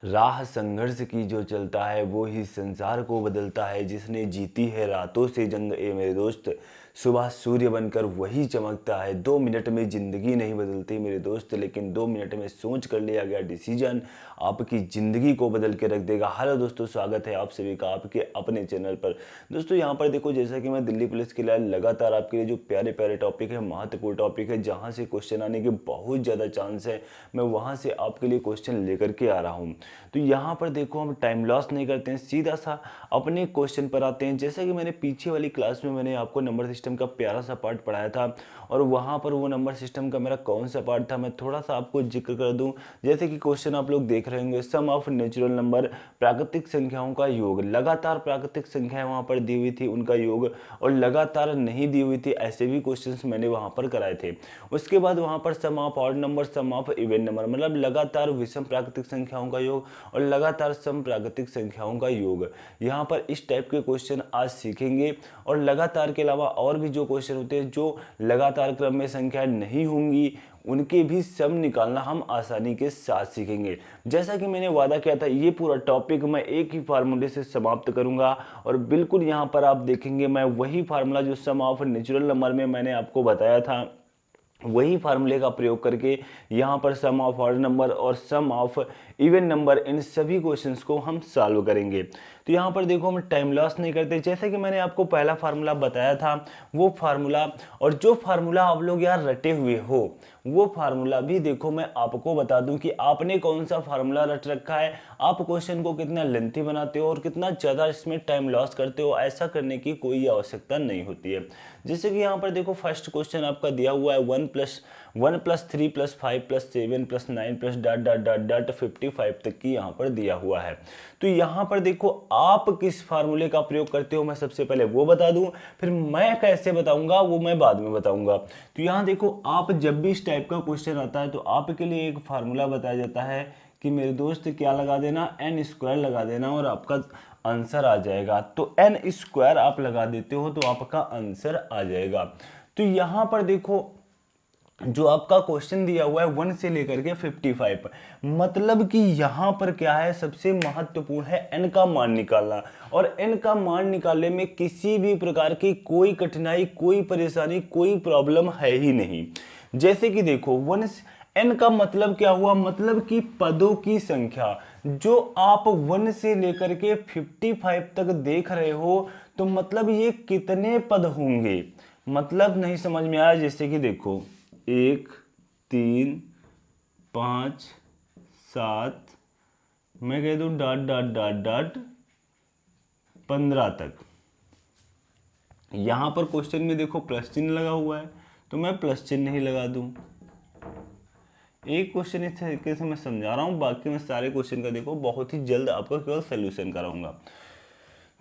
राह संघर्ष की जो चलता है वो ही संसार को बदलता है। जिसने जीती है रातों से जंग ए मेरे दोस्त, सुबह सूर्य बनकर वही चमकता है। 2 मिनट में ज़िंदगी नहीं बदलती मेरे दोस्त, लेकिन 2 मिनट में सोच कर लिया गया डिसीजन आपकी ज़िंदगी को बदल के रख देगा। हेलो दोस्तों, स्वागत है आप सभी का आपके अपने चैनल पर। दोस्तों यहाँ पर देखो, जैसा कि मैं दिल्ली पुलिस के लिए लगातार आपके लिए जो प्यारे प्यारे टॉपिक है, महत्वपूर्ण टॉपिक है, जहाँ से क्वेश्चन आने के बहुत ज़्यादा चांस है, मैं वहाँ से आपके लिए क्वेश्चन लेकर के आ रहा हूँ। तो यहाँ पर देखो, हम टाइम लॉस नहीं करते हैं, सीधा सा अपने क्वेश्चन पर आते हैं। जैसा कि मैंने पीछे वाली क्लास में मैंने आपको नंबर सिस्टम का प्यारा सा पार्ट पढ़ाया था, और वहाँ पर वो नंबर सिस्टम का मेरा कौन सा पार्ट था मैं थोड़ा सा आपको जिक्र कर दूं। जैसे कि क्वेश्चन आप लोग देख रहे होंगे, सम ऑफ नेचुरल नंबर, प्राकृतिक संख्याओं का योग। लगातार प्राकृतिक संख्याएं वहाँ पर दी हुई थी, उनका योग, और लगातार नहीं दी हुई थी, ऐसे भी क्वेश्चंस मैंने वहाँ पर कराए थे। उसके बाद वहाँ पर sum of odd number, sum of even number, मतलब लगातार विषम प्राकृतिक संख्याओं का योग और लगातार सम प्राकृतिक संख्याओं का योग। यहाँ पर इस टाइप के क्वेश्चन आज सीखेंगे। और लगातार के अलावा और भी जो क्वेश्चन होते हैं, जो लगातार क्रम में संख्याएं नहीं होंगी, उनके भी सम निकालना हम आसानी के साथ सीखेंगे। जैसा कि मैंने वादा किया था, ये पूरा टॉपिक मैं एक ही फार्मूले से समाप्त करूंगा, और बिल्कुल यहाँ पर आप देखेंगे मैं वही फार्मूला जो सम ऑफ नेचुरल नंबर में मैंने आपको बताया था, वही फार्मूले का प्रयोग करके यहाँ पर सम ऑफ ऑड नंबर और सम ऑफ इवन नंबर, इन सभी क्वेश्चंस को हम सॉल्व करेंगे। तो यहाँ पर देखो, हम टाइम लॉस नहीं करते। जैसे कि मैंने आपको पहला फार्मूला बताया था, वो फार्मूला, और जो फार्मूला आप लोग यार रटे हुए हो, वो फार्मूला भी देखो मैं आपको बता दूं कि आपने कौन सा फार्मूला रट रखा है, आप क्वेश्चन को कितना लेंथी बनाते हो और कितना ज़्यादा इसमें टाइम लॉस करते हो। ऐसा करने की कोई आवश्यकता नहीं होती है। जैसे कि यहाँ पर देखो, फर्स्ट क्वेश्चन आपका दिया हुआ है 1+1+3+5+7+9+... 55 तक की यहाँ पर दिया हुआ है। तो यहाँ पर देखो, आप किस फार्मूले का प्रयोग करते हो, मैं सबसे पहले वो बता दूं, फिर मैं कैसे बताऊंगा वो मैं बाद में बताऊंगा। तो यहाँ देखो, आप जब भी इस टाइप का क्वेश्चन आता है तो आपके लिए एक फार्मूला बताया जाता है कि मेरे दोस्त क्या लगा देना, n² लगा देना, और आपका आंसर आ जाएगा। तो n² आप लगा देते हो तो आपका आंसर आ जाएगा। तो यहाँ पर देखो, जो आपका क्वेश्चन दिया हुआ है 1 से लेकर के 55, मतलब कि यहाँ पर क्या है, सबसे महत्वपूर्ण है n का मान निकालना। और n का मान निकालने में किसी भी प्रकार की कोई कठिनाई, कोई परेशानी, कोई प्रॉब्लम है ही नहीं। जैसे कि देखो, n का मतलब क्या हुआ, मतलब कि पदों की संख्या। जो आप 1 से लेकर के 55 तक देख रहे हो, तो मतलब ये कितने पद होंगे, मतलब नहीं समझ में आया। जैसे कि देखो, 1, 3, 5, 7, मैं कह दूं डॉट डॉट डॉट डॉट 15 तक। यहां पर क्वेश्चन में देखो प्लस चिन्ह लगा हुआ है, तो मैं प्लस चिन्ह ही लगा दूं। एक क्वेश्चन इस तरीके से मैं समझा रहा हूं, बाकी मैं सारे क्वेश्चन का देखो बहुत ही जल्द आपको केवल सोल्यूशन कराऊंगा।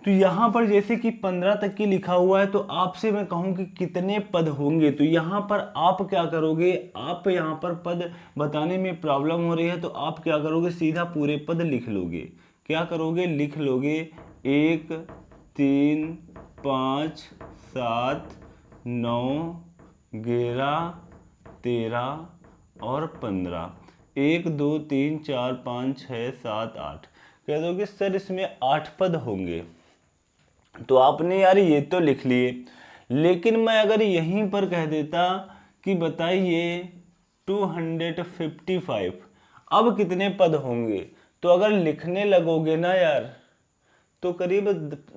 तो यहाँ पर जैसे कि 15 तक की लिखा हुआ है, तो आपसे मैं कहूँ कि कितने पद होंगे, तो यहाँ पर आप क्या करोगे, आप यहाँ पर पद बताने में प्रॉब्लम हो रही है, तो आप क्या करोगे, सीधा पूरे पद लिख लोगे। क्या करोगे, लिख लोगे 1, 3, 5, 7, 9, 11, 13 और 15। 1, 2, 3, 4, 5, 6, 7, 8। कह दोगे सर इसमें 8 पद होंगे, तो आपने यार ये तो लिख लिए, लेकिन मैं अगर यहीं पर कह देता कि बताइए 255, अब कितने पद होंगे, तो अगर लिखने लगोगे ना यार, तो करीब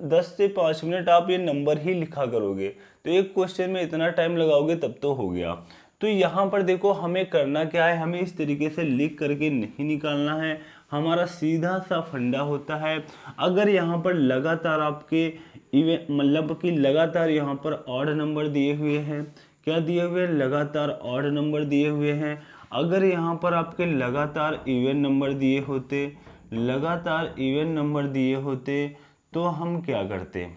10 से 5 मिनट आप ये नंबर ही लिखा करोगे। तो एक क्वेश्चन में इतना टाइम लगाओगे तब तो हो गया। तो यहाँ पर देखो, हमें करना क्या है, हमें इस तरीके से लिख करके नहीं निकालना है। हमारा सीधा सा फंडा होता है, अगर यहाँ पर लगातार आपके इवन, मतलब कि लगातार यहाँ पर ऑड नंबर दिए हुए हैं, क्या दिए हुए हैं, लगातार ऑड नंबर दिए हुए हैं। अगर यहाँ पर आपके लगातार इवन नंबर दिए होते, लगातार इवन नंबर दिए होते, तो हम क्या करते,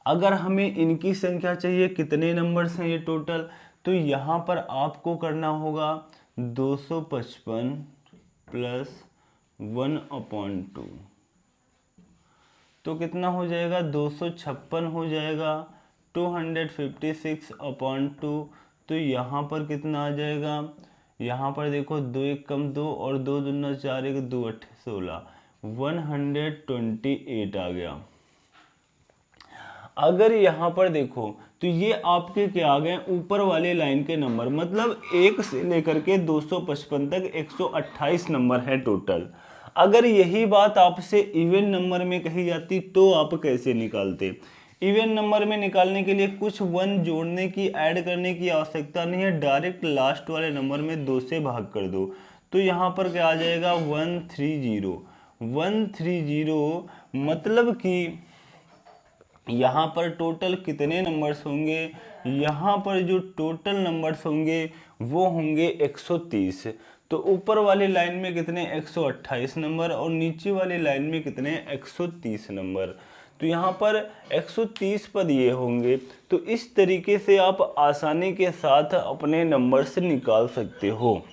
अगर हमें इनकी संख्या चाहिए, कितने नंबर्स हैं ये टोटल, तो यहाँ पर आपको करना होगा 255 प्लस 1/2, तो कितना हो जाएगा, 256 हो जाएगा। 256/2, तो यहाँ पर कितना आ जाएगा, यहाँ पर देखो 2 1 कम 2 और 2 दूना 4 1 2 8 16 128 आ गया। अगर यहाँ पर देखो तो ये आपके क्या आ गए ऊपर वाले लाइन के नंबर, मतलब 1 से लेकर के 255 तक 128 नंबर है टोटल। अगर यही बात आपसे इवन नंबर में कही जाती तो आप कैसे निकालते? इवन नंबर में निकालने के लिए कुछ 1 जोड़ने की, ऐड करने की आवश्यकता नहीं है, डायरेक्ट लास्ट वाले नंबर में 2 से भाग कर दो। तो यहाँ पर क्या आ जाएगा 130। 130 मतलब कि यहाँ पर टोटल कितने नंबर्स होंगे? यहाँ पर जो टोटल नंबर्स होंगे वो होंगे 130। तो ऊपर वाली लाइन में कितने 128 नंबर और नीचे वाली लाइन में कितने 130 नंबर। तो यहाँ पर 130 पद ये होंगे। तो इस तरीके से आप आसानी के साथ अपने नंबर्स निकाल सकते हो।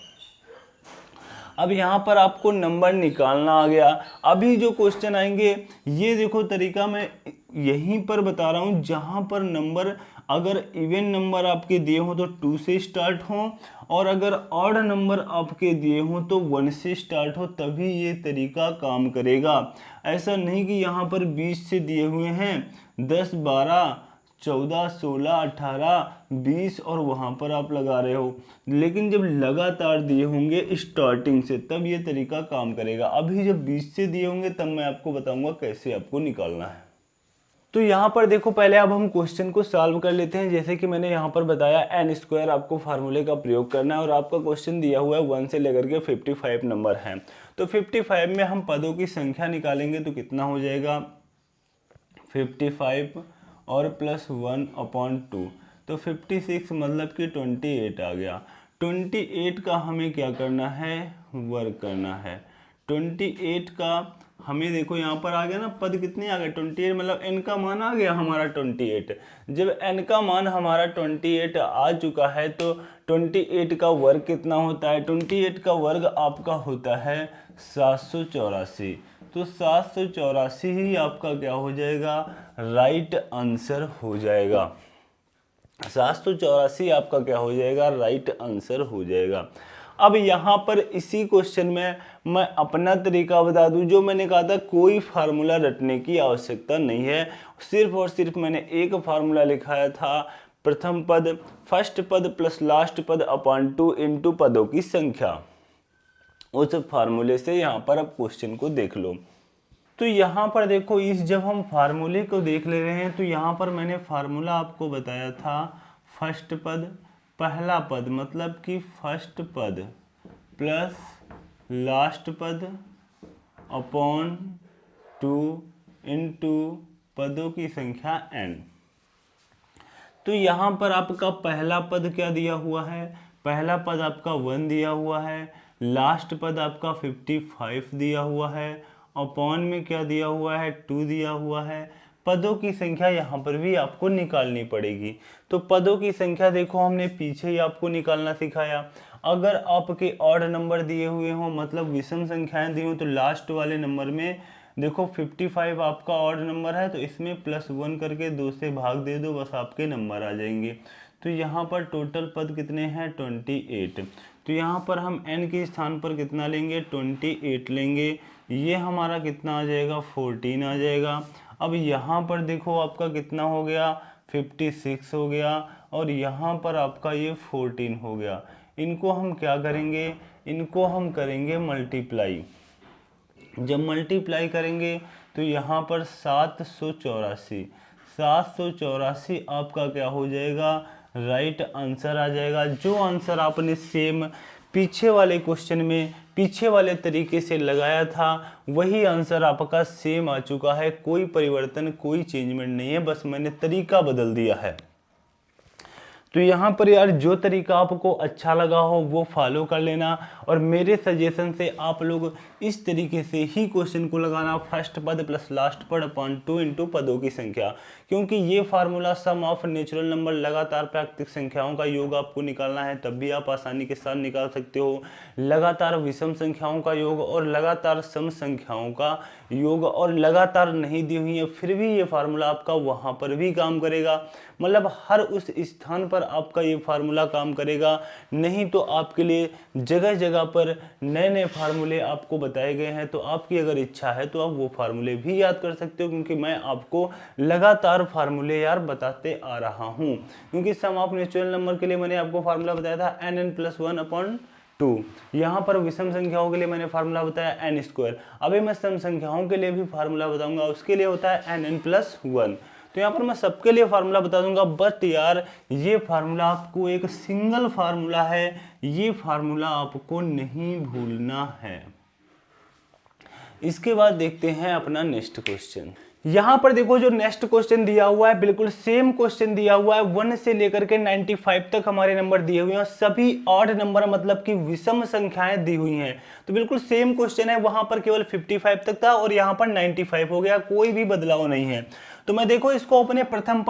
अब यहाँ पर आपको नंबर निकालना आ गया। अभी जो क्वेश्चन आएंगे ये देखो तरीका मैं यहीं पर बता रहा हूँ, जहाँ पर नंबर अगर इवन नंबर आपके दिए हो तो 2 से स्टार्ट हो और अगर ऑड नंबर आपके दिए हो तो 1 से स्टार्ट हो, तभी ये तरीका काम करेगा। ऐसा नहीं कि यहाँ पर 20 से दिए हुए हैं 10 12 14 16 18 20 और वहाँ पर आप लगा रहे हो, लेकिन जब लगातार दिए होंगे स्टार्टिंग से तब ये तरीका काम करेगा। अभी जब 20 से दिए होंगे तब मैं आपको बताऊंगा कैसे आपको निकालना है। तो यहाँ पर देखो पहले अब हम क्वेश्चन को सॉल्व कर लेते हैं। जैसे कि मैंने यहाँ पर बताया n² आपको फार्मूले का प्रयोग करना है और आपका क्वेश्चन दिया हुआ है 1 से लेकर के 55 नंबर हैं। तो 55 में हम पदों की संख्या निकालेंगे तो कितना हो जाएगा 55 और प्लस 1/2, तो 56 मतलब कि 28 आ गया। 28 का हमें क्या करना है, वर्क करना है। 28 का हमें देखो यहाँ पर आ गया ना, पद कितने आ गए 28, मतलब n का मान आ गया हमारा 28। जब n का मान हमारा 28 आ चुका है तो 28 का वर्ग कितना होता है, 28 का वर्ग आपका होता है 784। तो 784 ही आपका क्या हो जाएगा, राइट आंसर हो जाएगा। 784 आपका क्या हो जाएगा, राइट आंसर हो जाएगा। अब यहाँ पर इसी क्वेश्चन में मैं अपना तरीका बता दूं, जो मैंने कहा था कोई फार्मूला रटने की आवश्यकता नहीं है, सिर्फ और सिर्फ मैंने एक फार्मूला लिखाया था, प्रथम पद फर्स्ट पद प्लस लास्ट पद अपॉन 2 इंटू पदों की संख्या। उस फार्मूले से यहाँ पर अब क्वेश्चन को देख लो। तो यहाँ पर देखो इस जब हम फार्मूले को देख ले रहे हैं तो यहाँ पर मैंने फार्मूला आपको बताया था, फर्स्ट पद पहला पद मतलब कि फर्स्ट पद प्लस लास्ट पद अपॉन 2 इंटू पदों की संख्या n। तो यहाँ पर आपका पहला पद क्या दिया हुआ है, पहला पद आपका 1 दिया हुआ है, लास्ट पद आपका 55 दिया हुआ है, अपॉन में क्या दिया हुआ है 2 दिया हुआ है। पदों की संख्या यहाँ पर भी आपको निकालनी पड़ेगी। तो पदों की संख्या देखो हमने पीछे ही आपको निकालना सिखाया। अगर आपके ऑड नंबर दिए हुए हों, मतलब विषम संख्याएं दी हों, तो लास्ट वाले नंबर में देखो 55 आपका ऑड नंबर है तो इसमें +1 करके 2 से भाग दे दो, बस आपके नंबर आ जाएंगे। तो यहाँ पर टोटल पद कितने हैं 28। तो यहाँ पर हम n के स्थान पर कितना लेंगे 28 लेंगे, ये हमारा कितना आ जाएगा 14 आ जाएगा। अब यहाँ पर देखो आपका कितना हो गया 56 हो गया और यहाँ पर आपका ये 14 हो गया। इनको हम क्या करेंगे, इनको हम करेंगे मल्टीप्लाई। जब मल्टीप्लाई करेंगे तो यहाँ पर 784 आपका क्या हो जाएगा, राइट आंसर आ जाएगा। जो आंसर आपने सेम पीछे वाले क्वेश्चन में पीछे वाले तरीके से लगाया था वही आंसर आपका सेम आ चुका है, कोई परिवर्तन कोई चेंजमेंट नहीं है, बस मैंने तरीका बदल दिया है। तो यहाँ पर यार जो तरीका आपको अच्छा लगा हो वो फॉलो कर लेना और मेरे सजेशन से आप लोग इस तरीके से ही क्वेश्चन को लगाना, फर्स्ट पद प्लस लास्ट पद अपॉन 2 इंटू पदों की संख्या, क्योंकि ये formula sum of natural number लगातार प्राकृतिक संख्याओं का योग आपको निकालना है, तब भी आप आसानी के साथ निकाल सकते हो। लगातार विषम संख्याओं का योग और लगातार सम संख्याओं का योग और लगातार नहीं दी हुई है, फिर भी ये फार्मूला आपका वहाँ पर भी काम करेगा, मतलब हर उस स्थान पर आपका ये फार्मूला काम करेगा। नहीं तो आपके लिए जगह जगह पर नए नए फार्मूले आपको बताए गए हैं, तो आपकी अगर इच्छा है तो आप वो फार्मूले भी याद कर सकते हो, क्योंकि मैं आपको लगातार फार्मूले यार बताते आ रहा हूँ। क्योंकि सम ऑफ नेचुरल नंबर के लिए मैंने आपको फार्मूला बताया था nn+1/2, यहाँ पर विषम संख्याओं के लिए मैंने फार्मूला बताया n²। अभी मैं सम संख्याओं के लिए भी फार्मूला बताऊंगा, उसके लिए होता है nn+1। तो यहाँ पर मैं सबके लिए फार्मूला बता दूंगा, बट यार ये फार्मूला आपको एक सिंगल फार्मूला है, ये फार्मूला आपको नहीं भूलना है। इसके बाद देखते हैं अपना नेक्स्ट क्वेश्चन। यहाँ पर देखो जो नेक्स्ट क्वेश्चन दिया हुआ है, बिल्कुल सेम क्वेश्चन दिया हुआ है, 1 से लेकर के 95 तक हमारे नंबर दिए हुए हैं, सभी ऑड नंबर मतलब कि विषम संख्याएं दी हुई हैं। तो बिल्कुल सेम क्वेश्चन है, वहां पर केवल 55 तक था और यहाँ पर 95 हो गया, कोई भी बदलाव नहीं है। तो मैं देखो इसको अपने प्रथम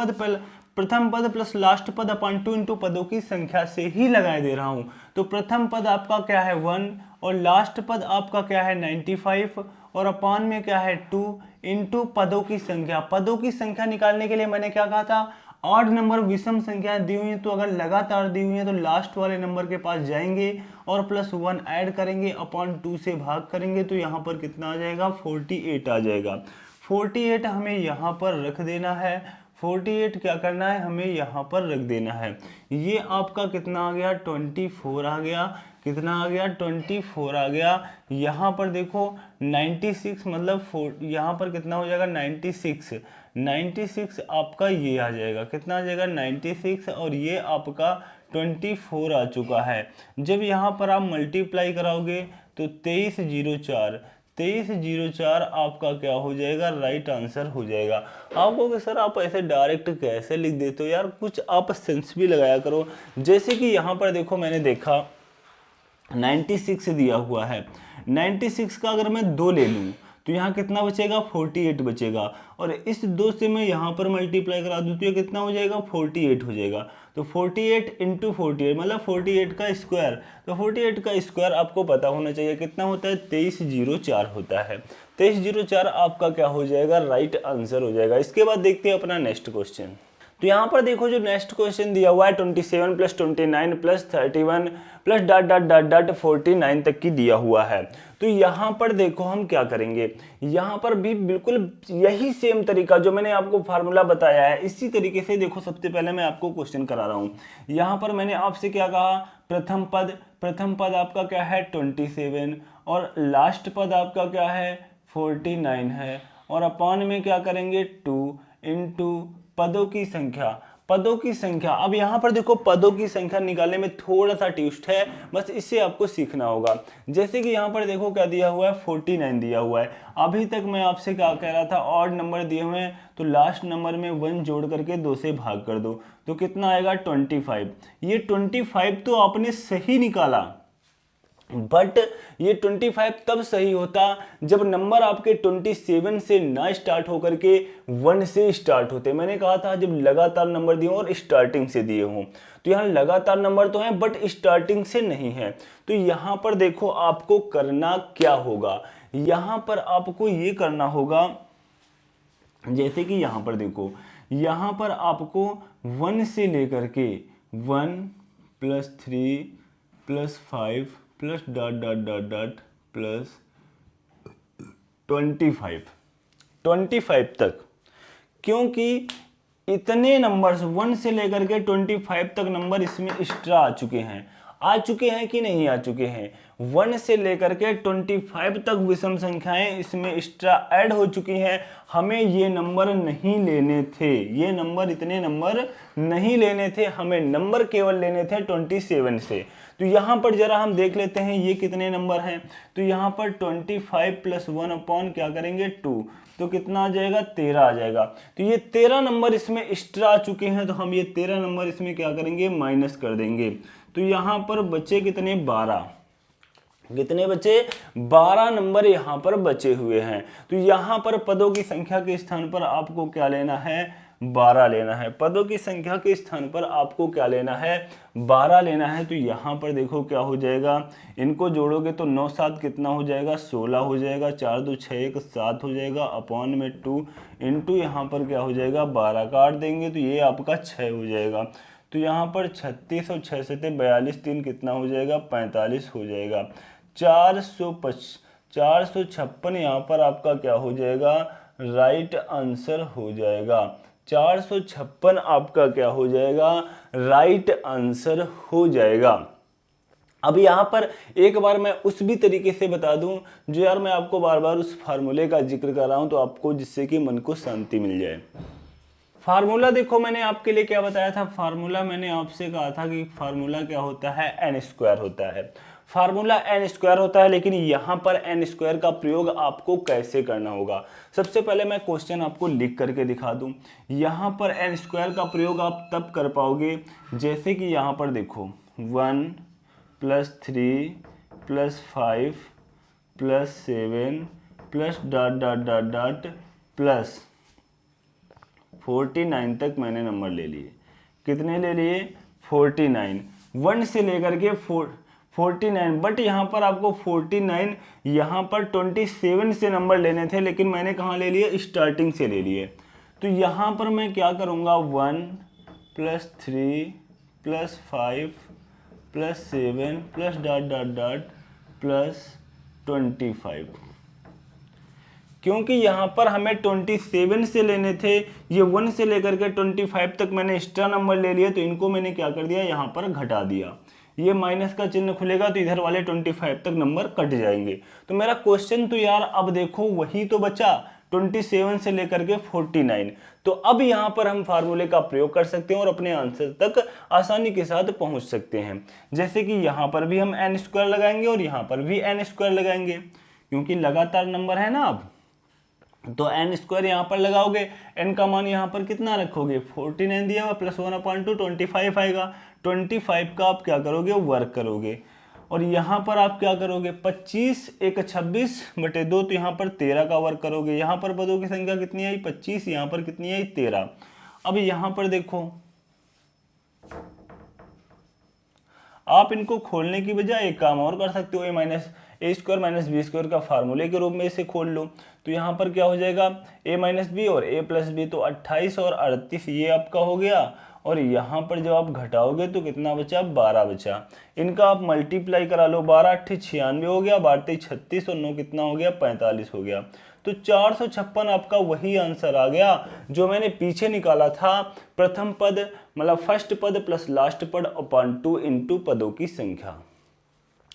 पद प्लस लास्ट पद अपॉन 2 इंटू पदों की संख्या से ही लगाए दे रहा हूं। तो प्रथम पद आपका क्या है 1 और लास्ट पद आपका क्या है 95 और अपॉन में क्या है 2 इंटू पदों की संख्या। पदों की संख्या निकालने के लिए मैंने क्या कहा था, ऑड नंबर विषम संख्याएं दी हुई हैं, तो अगर लगातार दी हुई हैं तो लास्ट वाले नंबर के पास जाएंगे और +1 ऐड करेंगे, अपॉन 2 से भाग करेंगे, तो यहाँ पर कितना आ जाएगा 48 आ जाएगा। 48 हमें यहाँ पर रख देना है, 48 क्या करना है हमें यहाँ पर रख देना है। ये आपका कितना आ गया 24 आ गया, कितना आ गया 24 आ गया। यहाँ पर देखो 96 मतलब यहाँ पर कितना हो जाएगा 96 आपका ये आ जाएगा, कितना आ जाएगा 96 और ये आपका 24 आ चुका है। जब यहाँ पर आप मल्टीप्लाई कराओगे तो 2304 आपका क्या हो जाएगा, राइट आंसर हो जाएगा। आप कहोगे सर आप ऐसे डायरेक्ट कैसे लिख देते हो यार, कुछ आप सेंस भी लगाया करो। जैसे कि यहाँ पर देखो मैंने देखा 96 दिया हुआ है, 96 का अगर मैं 2 ले लूँ तो यहाँ कितना बचेगा 48 बचेगा, और इस 2 से मैं यहाँ पर मल्टीप्लाई करा दूँ तो ये कितना हो जाएगा 48 हो जाएगा। तो 48 इंटू 48 मतलब 48 का स्क्वायर, तो 48 का स्क्वायर आपको पता होना चाहिए कितना होता है 2304 होता है। 2304 आपका क्या हो जाएगा, राइट आंसर हो जाएगा। इसके बाद देखते हैं अपना नेक्स्ट क्वेश्चन। तो यहाँ पर देखो जो नेक्स्ट क्वेश्चन दिया हुआ है 27 + 29 + 31 + ... 49 तक की दिया हुआ है। तो यहाँ पर देखो हम क्या करेंगे, यहाँ पर भी बिल्कुल यही सेम तरीका जो मैंने आपको फार्मूला बताया है, इसी तरीके से देखो सबसे पहले मैं आपको क्वेश्चन करा रहा हूँ। यहाँ पर मैंने आपसे क्या कहा, प्रथम पद आपका क्या है 27 और लास्ट पद आपका क्या है 49 है, और अपॉन में क्या करेंगे 2 इंटू पदों की संख्या। अब यहाँ पर देखो पदों की संख्या निकालने में थोड़ा सा ट्विस्ट है, बस इससे आपको सीखना होगा। जैसे कि यहाँ पर देखो क्या दिया हुआ है 49 दिया हुआ है। अभी तक मैं आपसे क्या कह रहा था, ऑड नंबर दिए हुए हैं तो लास्ट नंबर में 1 जोड़ करके 2 से भाग कर दो, तो कितना आएगा 25। ये 25 तो आपने सही निकाला, बट ये 25 तब सही होता जब नंबर आपके 27 से ना स्टार्ट होकर के 1 से स्टार्ट होते। मैंने कहा था जब लगातार नंबर दिए और स्टार्टिंग से दिए हों, तो यहाँ लगातार नंबर तो हैं बट स्टार्टिंग से नहीं है। तो यहाँ पर देखो आपको करना क्या होगा, यहाँ पर आपको ये करना होगा, जैसे कि यहाँ पर देखो, यहाँ पर आपको 1 से लेकर के 1 + 3 + 5 + ... प्लस 25 तक, क्योंकि इतने नंबर्स 1 से लेकर के 25 तक नंबर इसमें एक्स्ट्रा आ चुके हैं कि नहीं आ चुके हैं। 1 से लेकर के 25 तक विषम संख्याएं इसमें एक्स्ट्रा ऐड हो चुकी हैं। हमें ये नंबर नहीं लेने थे, इतने नंबर नहीं लेने थे, हमें नंबर केवल लेने थे 27 से। तो यहाँ पर जरा हम देख लेते हैं ये कितने नंबर हैं। तो यहाँ पर 25 + 1 अपॉन क्या करेंगे 2, तो कितना आ जाएगा 13 आ जाएगा। तो ये 13 नंबर इसमें एक्स्ट्रा आ चुके हैं, तो हम ये 13 नंबर इसमें क्या करेंगे माइनस कर देंगे। तो यहाँ पर बचे कितने 12, कितने बचे? 12 नंबर यहाँ पर बचे हुए हैं। तो यहाँ पर पदों की संख्या के स्थान पर आपको क्या लेना है? 12 लेना है। पदों की संख्या के स्थान पर आपको क्या लेना है? 12 लेना है। तो यहाँ पर देखो क्या हो जाएगा, इनको जोड़ोगे तो 9 7 कितना हो जाएगा? 16 हो जाएगा। 4 2 6 1 7 हो जाएगा अपॉन में 2 इंटू यहाँ पर क्या हो जाएगा? 12 काट देंगे तो ये आपका 6 हो जाएगा। तो यहाँ पर 36 और 6 से 42 3 कितना हो जाएगा? 45 हो जाएगा। 456 यहाँ पर आपका क्या हो जाएगा? राइट आंसर हो जाएगा। 456 आपका क्या हो जाएगा? राइट आंसर हो जाएगा। अब यहाँ पर एक बार मैं उस भी तरीके से बता दूं जो यार मैं आपको बार बार उस फार्मूले का जिक्र कर रहा हूं, तो आपको जिससे कि मन को शांति मिल जाए। फार्मूला देखो मैंने आपके लिए क्या बताया था? फार्मूला मैंने आपसे कहा था कि फार्मूला क्या होता है? n स्क्वायर होता है। फार्मूला n स्क्वायर होता है, लेकिन यहाँ पर n स्क्वायर का प्रयोग आपको कैसे करना होगा? सबसे पहले मैं क्वेश्चन आपको लिख करके दिखा दूं। यहाँ पर n स्क्वायर का प्रयोग आप तब कर पाओगे जैसे कि यहाँ पर देखो 1 + 3 + 5 + 7 plus dot dot dot dot plus 49 तक मैंने नंबर ले लिए। कितने ले लिए? 49। 1 से लेकर के 49, बट यहाँ पर आपको 49 यहाँ पर 27 से नंबर लेने थे, लेकिन मैंने कहाँ ले लिए? स्टार्टिंग से ले लिए। तो यहाँ पर मैं क्या करूँगा? 1 + 3 + 5 + 7 plus dot dot dot plus 25। क्योंकि यहाँ पर हमें 27 से लेने थे, ये 1 से लेकर के 25 तक मैंने एक्स्ट्रा नंबर ले लिए, तो इनको मैंने क्या कर दिया? यहाँ पर घटा दिया। ये माइनस का चिन्ह खुलेगा तो इधर वाले 25 तक नंबर कट जाएंगे। तो मेरा क्वेश्चन तो यार अब देखो वही तो बचा, 27 से लेकर के 49। तो अब यहाँ पर हम फार्मूले का प्रयोग कर सकते हैं और अपने आंसर तक आसानी के साथ पहुँच सकते हैं। जैसे कि यहाँ पर भी हम n स्क्वायर लगाएंगे और यहाँ पर भी n स्क्वायर लगाएंगे, क्योंकि लगातार नंबर है ना। अब तो n स्क्वायर यहाँ पर लगाओगे, n का मान यहाँ पर कितना रखोगे? 49 दिया हुआ प्लस 1/2 25 आएगा। 25 का आप क्या करोगे? वर्क करोगे। और यहाँ पर आप क्या करोगे? 25 1 26/2, तो यहाँ पर 13 का वर्क करोगे। यहाँ पर पदों की संख्या कितनी आई? 25। यहाँ पर कितनी आई? 13। अब यहाँ पर देखो, आप इनको खोलने की बजाय एक काम और कर सकते हो, a स्क्वायर - b स्क्वायर का फार्मूले के रूप में इसे खोल लो। तो यहाँ पर क्या हो जाएगा? a - b और a + b, तो 28 और 38 ये आपका हो गया। और यहाँ पर जब आप घटाओगे तो कितना बचा? 12 बचा। इनका आप मल्टीप्लाई करा लो, 12 8 96 हो गया, 12 36 और 9 कितना हो गया? 45 हो गया। तो 456 आपका वही आंसर आ गया जो मैंने पीछे निकाला था। प्रथम पद मतलब फर्स्ट पद प्लस लास्ट पद अपॉन 2 इंटू पदों की संख्या,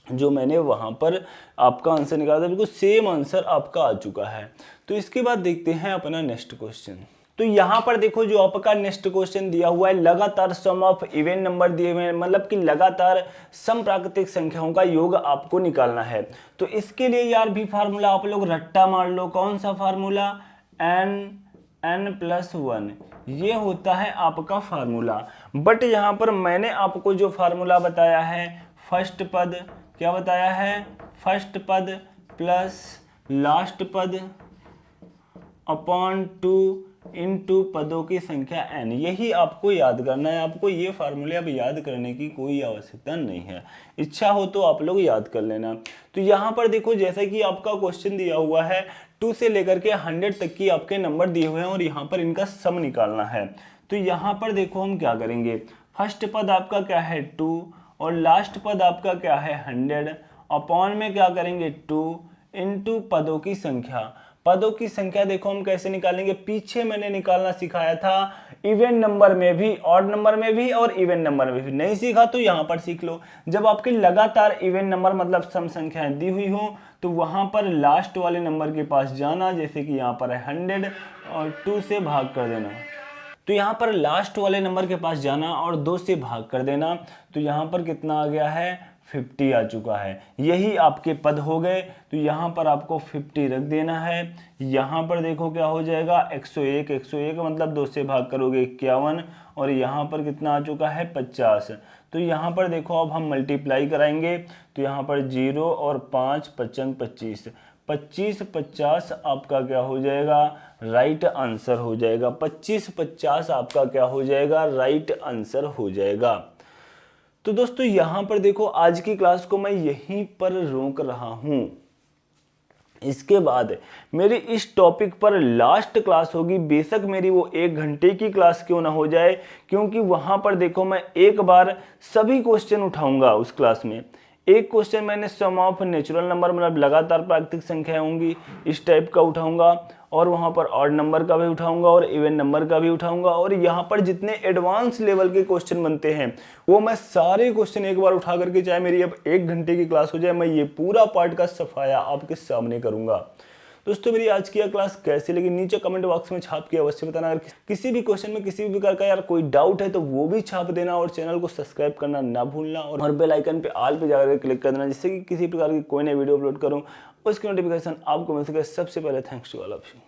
जो मैंने वहां पर आपका आंसर निकाला था, बिल्कुल सेम आंसर आपका आ चुका है। तो इसके बाद देखते हैं अपना नेक्स्ट क्वेश्चन। तो यहाँ पर देखो जो आपका नेक्स्ट क्वेश्चन दिया हुआ है, लगातार सम ऑफ इवन नंबर दिए हुए हैं, मतलब कि लगातार सम प्राकृतिक संख्याओं का योग आपको निकालना है। तो इसके लिए यार भी फार्मूला आप लोग रट्टा मार लो। कौन सा फार्मूला? n+1, ये होता है आपका फार्मूला। बट यहाँ पर मैंने आपको जो फार्मूला बताया है, फर्स्ट पद क्या बताया है? फर्स्ट पद प्लस लास्ट पद अपॉन 2 इंटू पदों की संख्या n, यही आपको याद करना है। आपको ये फार्मूले अब याद करने की कोई आवश्यकता नहीं है, इच्छा हो तो आप लोग याद कर लेना। तो यहाँ पर देखो जैसे कि आपका क्वेश्चन दिया हुआ है, 2 से लेकर के 100 तक की आपके नंबर दिए हुए हैं और यहाँ पर इनका सम निकालना है। तो यहाँ पर देखो हम क्या करेंगे, फर्स्ट पद आपका क्या है 2 और लास्ट पद आपका क्या है 100, अपॉन में क्या करेंगे 2 इंटू पदों की संख्या। पदों की संख्या देखो हम कैसे निकालेंगे, पीछे मैंने निकालना सिखाया था इवन नंबर में भी, ऑड नंबर में भी और इवन नंबर में भी। नहीं सीखा तो यहाँ पर सीख लो। जब आपके लगातार इवन नंबर मतलब सम संख्याएं दी हुई हो तो वहां पर लास्ट वाले नंबर के पास जाना, जैसे कि यहाँ पर है 100 और 2 से भाग कर देना। तो यहाँ पर लास्ट वाले नंबर के पास जाना और 2 से भाग कर देना। तो यहाँ पर कितना आ गया है 50 आ चुका है। यही आपके पद हो गए। तो यहाँ पर आपको 50 रख देना है। यहाँ पर देखो क्या हो जाएगा 101, 101 मतलब 2 से भाग करोगे 51, और यहाँ पर कितना आ चुका है 50। तो यहाँ पर देखो अब हम मल्टीप्लाई कराएंगे। तो यहाँ पर 0 और 5 55 25, 25 50 आपका क्या हो जाएगा, राइट आंसर हो जाएगा। 25 50 आपका क्या हो जाएगा, राइट आंसर हो जाएगा। तो दोस्तों यहाँ पर देखो आज की क्लास को मैं यहीं पर रोक रहा हूं। इसके बाद मेरी इस टॉपिक पर लास्ट क्लास होगी। बेशक मेरी वो 1 घंटे की क्लास क्यों ना हो जाए, क्योंकि वहां पर देखो मैं एक बार सभी क्वेश्चन उठाऊंगा उस क्लास में। एक क्वेश्चन मैंने सम ऑफ नेचुरल नंबर मतलब लगातार प्राकृतिक संख्या होंगी इस टाइप का उठाऊंगा, और वहां पर ऑड नंबर का भी उठाऊंगा और इवन नंबर का भी उठाऊंगा। और यहाँ पर जितने एडवांस लेवल के क्वेश्चन बनते हैं वो मैं सारे क्वेश्चन एक बार उठा करके, चाहे मेरी अब 1 घंटे की क्लास हो जाए, मैं ये पूरा पार्ट का सफाया आपके सामने करूंगा। दोस्तों मेरी आज की यह क्लास कैसी लगी नीचे कमेंट बॉक्स में छाप के अवश्य बताना। अगर किसी भी क्वेश्चन में किसी भी प्रकार का यार कोई डाउट है तो वो भी छाप देना, और चैनल को सब्सक्राइब करना ना भूलना, और बेल आइकन पे ऑल पे जाकर क्लिक कर देना, जिससे कि किसी प्रकार की कोई नई वीडियो अपलोड करूँ उसकी नोटिफिकेशन आपको मिल सके सबसे पहले। Thanks to all of you.